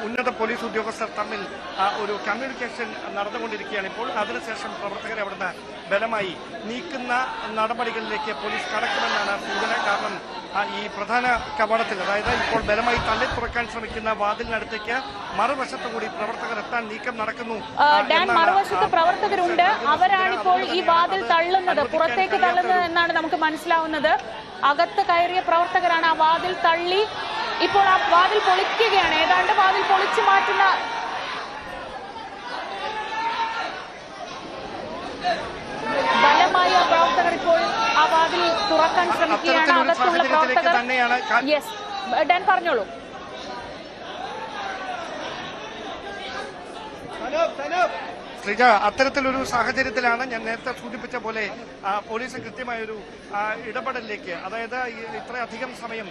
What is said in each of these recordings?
ഉന്നത പോലീസ് ഉദ്യോഗസ്ഥർ തമ്മിൽ ഒരു കമ്മ്യൂണിക്കേഷൻ നടന്നുകൊണ്ടിരിക്കുകയാണ് ഇപ്പോൾ. അതിനുശേഷം പ്രവർത്തകരെ അവിടുന്ന് ബലമായി നീക്കുന്ന നടപടികളിലേക്ക് പോലീസ് കടക്കുമെന്നാണ് സൂചന. കാരണം ഈ പ്രധാന കവാടത്തിൽ, അതായത് ഇപ്പോൾ ബലമായി തള്ളി തുറക്കാൻ ശ്രമിക്കുന്ന വാതിലിനടുത്തേക്ക് മറുവശത്തുകൂടി പ്രവർത്തകർ എത്താൻ നീക്കം നടക്കുന്നു. മറുവശത്ത് പ്രവർത്തകരുണ്ട്, അവരാണിപ്പോൾ ഈ വാതിൽ തള്ളുന്നത്, പുറത്തേക്ക് തള്ളുന്നത് എന്നാണ് നമുക്ക് മനസ്സിലാവുന്നത്. അകത്ത് കയറിയ പ്രവർത്തകരാണ് ആ വാതിൽ തള്ളി ഇപ്പോൾ ആ വാതിൽ പൊളിക്കുകയാണ്. ഏതാണ്ട് വാതിൽ പൊളിച്ചു മാറ്റുന്ന ബലമായ പ്രവർത്തകർ ഇപ്പോൾ ആ വാതിൽ തുറക്കാൻ ശ്രമിക്കുകയാണ്. അകത്തുള്ള പ്രവർത്തകർ. യെസ്, ഡാൻ പറഞ്ഞോളൂ. ശ്രീജ, അത്തരത്തിലൊരു സാഹചര്യത്തിലാണ് ഞാൻ നേരത്തെ സൂചിപ്പിച്ച പോലെ പോലീസ് കൃത്യമായൊരു ഇടപെടലിലേക്ക്, അതായത് ഇത്രയധികം സമയം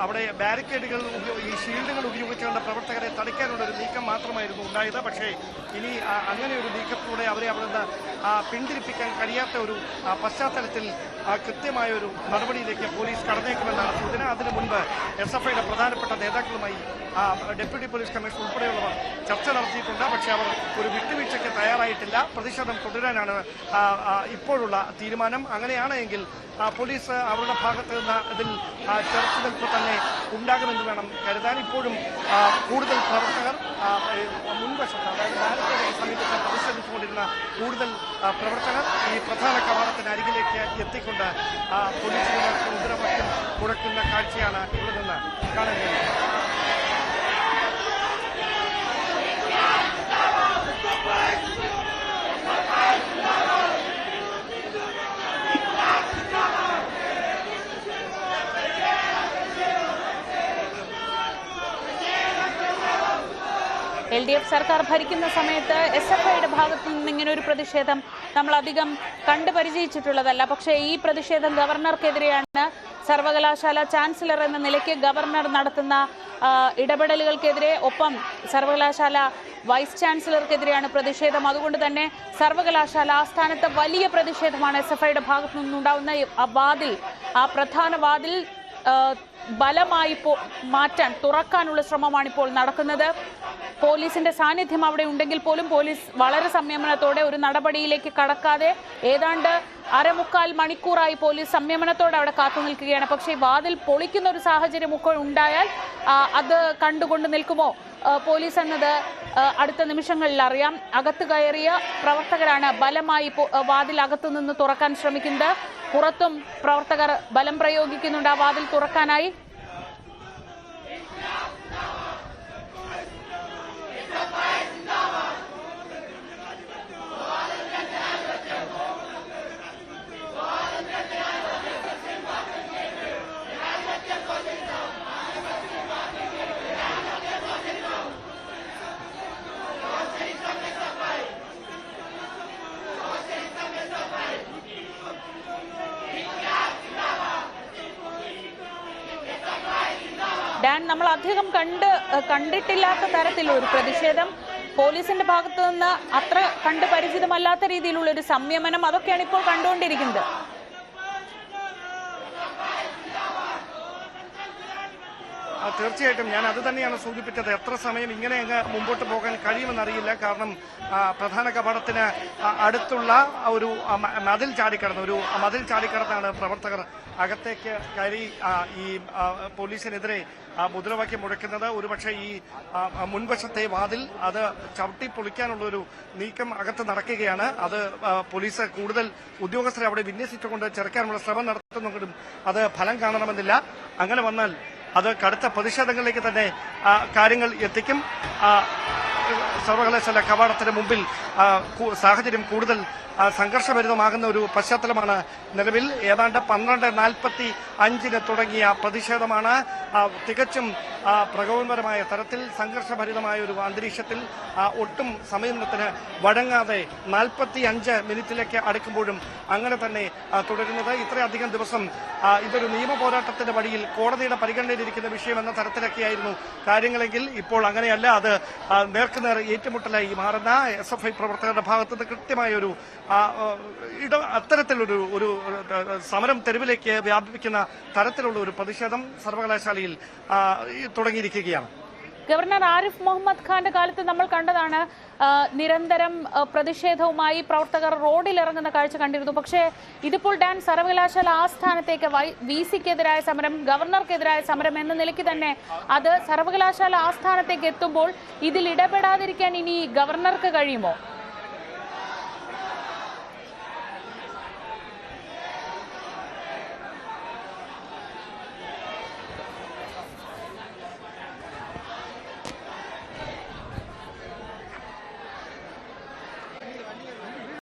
അവിടെ ബാരിക്കേഡുകൾ, ഈ ഷീൽഡുകൾ ഉപയോഗിച്ചുകൊണ്ട് പ്രവർത്തകരെ തടയ്ക്കാനുള്ള ഒരു നീക്കം മാത്രമായിരുന്നു ഉണ്ടായത്. പക്ഷേ ഇനി അങ്ങനെ ഒരു നീക്കത്തിലൂടെ അവരെ അവിടെ നിന്ന് പിന്തിരിപ്പിക്കാൻ കഴിയാത്ത ഒരു പശ്ചാത്തലത്തിൽ കൃത്യമായ ഒരു നടപടിയിലേക്ക് പോലീസ് കടന്നേക്കുമെന്നാണ് സൂചന. അതിനു മുൻപ് SFIയുടെ പ്രധാനപ്പെട്ട നേതാക്കളുമായി ഡെപ്യൂട്ടി പോലീസ് കമ്മീഷണർ ഉൾപ്പെടെയുള്ളവർ ചർച്ച നടത്തിയിട്ടുണ്ട്. പക്ഷേ അവർ ഒരു വിട്ടുവീഴ്ചയ്ക്ക് തയ്യാറായിട്ടില്ല. പ്രതിഷേധം തുടരാനാണ് ഇപ്പോഴുള്ള തീരുമാനം. അങ്ങനെയാണെങ്കിൽ പോലീസ് അവരുടെ ഭാഗത്ത് നിന്ന് ഇതിൽ ചെറുത്തുനിൽപ്പ് തന്നെ ഉണ്ടാകുമെന്ന് വേണം കരുതാൻ. ഇപ്പോഴും കൂടുതൽ പ്രവർത്തകർ മുൻവശത്ത്, അതായത് ബാരിക്കേഡിന് സമീപത്ത് പ്രതിഷേധിച്ചുകൊണ്ടിരുന്ന കൂടുതൽ പ്രവർത്തകർ ഈ പ്രധാന കവാടത്തിന് അരികിലേക്ക് എത്തിക്കൊണ്ട് പോലീസിന് നേർക്ക് മുദ്രാവാക്യം മുഴക്കുന്ന കാഴ്ചയാണ് ഇവിടെ നിന്ന് കാണാൻ കഴിയുന്നത്. LDF സർക്കാർ ഭരിക്കുന്ന സമയത്ത് SFIയുടെ ഭാഗത്തു നിന്ന് ഇങ്ങനെ ഒരു പ്രതിഷേധം നമ്മൾ അധികം കണ്ടു പരിചയിച്ചിട്ടുള്ളതല്ല. പക്ഷേ ഈ പ്രതിഷേധം ഗവർണർക്കെതിരെയാണ്. സർവകലാശാല ചാൻസലർ എന്ന നിലയ്ക്ക് ഗവർണർ നടത്തുന്ന ഇടപെടലുകൾക്കെതിരെ, ഒപ്പം സർവകലാശാല വൈസ് ചാൻസലർക്കെതിരെയാണ് പ്രതിഷേധം. അതുകൊണ്ട് തന്നെ സർവകലാശാല ആസ്ഥാനത്ത് വലിയ പ്രതിഷേധമാണ് SFIയുടെ ഭാഗത്തു നിന്നുണ്ടാവുന്ന ആ വാതിൽ, ആ പ്രധാന വാതിൽ ബലമായി മാറ്റാൻ, തുറക്കാനുള്ള ശ്രമമാണ് ഇപ്പോൾ നടക്കുന്നത്. പോലീസിന്റെ സാന്നിധ്യം അവിടെ ഉണ്ടെങ്കിൽ പോലും പോലീസ് വളരെ സംയമനത്തോടെ ഒരു നടപടിയിലേക്ക് കടക്കാതെ ഏതാണ്ട് 1/4 മണിക്കൂറായി പോലീസ് സംയമനത്തോടെ അവിടെ കാത്തു നിൽക്കുകയാണ്. പക്ഷേ വാതിൽ പൊളിക്കുന്ന ഒരു സാഹചര്യം ഒക്കെ ഉണ്ടായാൽ അത് കണ്ടുകൊണ്ട് നിൽക്കുമോ പോലീസ് എന്നത് അടുത്ത നിമിഷങ്ങളിൽ അറിയാം. അകത്ത് കയറിയ പ്രവർത്തകരാണ് ബലമായി വാതിൽ അകത്തു നിന്ന് തുറക്കാൻ ശ്രമിക്കുന്നത്. പുറത്തും പ്രവർത്തകർ ബലം പ്രയോഗിക്കുന്നുണ്ട് ആ വാതിൽ തുറക്കാനായി. ഡാൻ, നമ്മൾ അധികം കണ്ടിട്ടില്ലാത്ത തരത്തിലുള്ള ഒരു പ്രതിഷേധം, പോലീസിന്റെ ഭാഗത്തു നിന്ന് അത്ര കണ്ട് പരിചിതമല്ലാത്ത രീതിയിലുള്ള ഒരു സംയമനം, അതൊക്കെയാണ് ഇപ്പോൾ കണ്ടുകൊണ്ടിരിക്കുന്നത്. തീർച്ചയായിട്ടും ഞാൻ അത് തന്നെയാണ് സൂചിപ്പിച്ചത്. എത്ര സമയം ഇങ്ങനെ അങ്ങ് മുമ്പോട്ട് പോകാൻ കഴിയുമെന്നറിയില്ല. കാരണം പ്രധാന കവാടത്തിന് അടുത്തുള്ള ഒരു മതിൽ ചാടിക്കടന്നാണ് പ്രവർത്തകർ അകത്തേക്ക് കയറി ഈ പോലീസിനെതിരെ മുദ്രാവാക്യം മുഴക്കുന്നത്. ഒരുപക്ഷെ ഈ മുൻവശത്തെ വാതിൽ അത് ചവിട്ടി പൊളിക്കാനുള്ളൊരു നീക്കം അകത്ത് നടക്കുകയാണ്. അത് പോലീസ് കൂടുതൽ ഉദ്യോഗസ്ഥരെ അവിടെ വിന്യസിച്ചുകൊണ്ട് ചെറുക്കാനുള്ള ശ്രമം നടത്തുന്നെങ്കിലും അത് ഫലം കാണണമെന്നില്ല. അങ്ങനെ വന്നാൽ അത് കടുത്ത പ്രതിഷേധങ്ങളിലേക്ക് തന്നെ കാര്യങ്ങൾ എത്തിക്കും. സർവകലാശാല കവാടത്തിന് മുമ്പിൽ സാഹചര്യം കൂടുതൽ സംഘർഷഭരിതമാകുന്ന ഒരു പശ്ചാത്തലമാണ് നിലവിൽ. ഏതാണ്ട് 12:45 തുടങ്ങിയ പ്രതിഷേധമാണ് തികച്ചും പ്രകോപനപരമായ തരത്തിൽ സംഘർഷഭരിതമായ ഒരു അന്തരീക്ഷത്തിൽ ഒട്ടും സമയത്തിന് വഴങ്ങാതെ 45 മിനിറ്റിലേക്ക് അടുക്കുമ്പോഴും അങ്ങനെ തന്നെ തുടരുന്നത്. ഇത്രയധികം ദിവസം ഇതൊരു നിയമ പോരാട്ടത്തിന്റെ വഴിയിൽ കോടതിയുടെ പരിഗണനയിലിരിക്കുന്ന വിഷയമെന്ന തരത്തിലൊക്കെയായിരുന്നു കാര്യങ്ങളെങ്കിൽ ഇപ്പോൾ അങ്ങനെയല്ല. അത് നേർക്കുനേർ ഏറ്റുമുട്ടലായി മാറുന്ന SFI പ്രവർത്തകരുടെ ഭാഗത്തുനിന്ന് കൃത്യമായ ഒരു അത്തരത്തിലൊരു സമരം തെരുവിലേക്ക് വ്യാപിപ്പിക്കുന്ന തരത്തിലുള്ള ഒരു പ്രതിഷേധം സർവകലാശാലയിൽ തുടങ്ങിയിരിക്കുകയാണ്. ഗവർണർ ആരിഫ് മുഹമ്മദ് ഖാന്റെ കാലത്ത് നമ്മൾ കണ്ടതാണ്, നിരന്തരം പ്രതിഷേധവുമായി പ്രവർത്തകർ റോഡിലിറങ്ങുന്ന കാഴ്ച കണ്ടിരുന്നു. പക്ഷേ ഇതിപ്പോൾ സർവകലാശാല ആസ്ഥാനത്തേക്ക് VC-ക്കെതിരായ സമരം, ഗവർണർക്കെതിരായ സമരം എന്ന നിലയ്ക്ക് തന്നെ അത് സർവകലാശാല ആസ്ഥാനത്തേക്ക് എത്തുമ്പോൾ ഇതിൽ ഇടപെടാതിരിക്കാൻ ഇനി ഗവർണർക്ക് കഴിയുമോ?